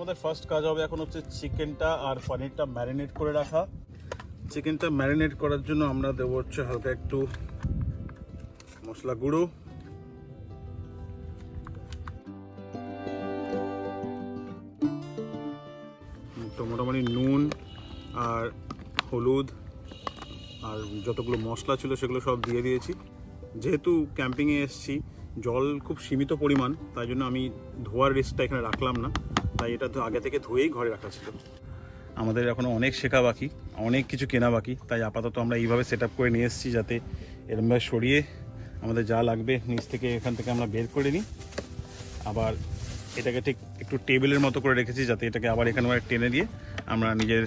আমাদের ফার্স্ট কাজ হবে এখন হচ্ছে চিকেনটা আর পনিরটা ম্যারিনেট করে রাখা। চিকেনটা ম্যারিনেট করার জন্য আমরা দেবো হচ্ছে হালকা একটু মশলা গুঁড়ো, তো মোটামুটি নুন আর হলুদ আর যতগুলো মশলা ছিল সেগুলো সব দিয়ে দিয়েছি। যেহেতু ক্যাম্পিংয়ে এসেছি, জল খুব সীমিত পরিমাণ, তাই জন্য আমি ধোয়ার রিস্কটা এখানে রাখলাম না, তাই এটা তো আগে থেকে ধুয়েই ঘরে রাখা ছিল। আমাদের এখনও অনেক শেখা বাকি, অনেক কিছু কেনা বাকি, তাই আপাতত আমরা এইভাবে সেট আপ করে নিয়ে এসেছি যাতে এরমভাবে সরিয়ে আমাদের যা লাগবে নিচ থেকে এখান থেকে আমরা বের করে নিই। আবার এটাকে ঠিক একটু টেবিলের মতো করে রেখেছি যাতে এটাকে আবার এখানে টেনে দিয়ে আমরা নিজের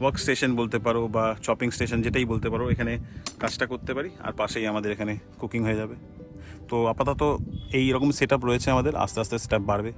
ওয়ার্ক স্টেশন বলতে পারো বা শপিং স্টেশন যেটাই বলতে পারো, এখানে কাজটা করতে পারি আর পাশেই আমাদের এখানে কুকিং হয়ে যাবে। তো আপাতত এই রকম সেট আপ রয়েছে আমাদের, আস্তে আস্তে সেট আপ বাড়বে।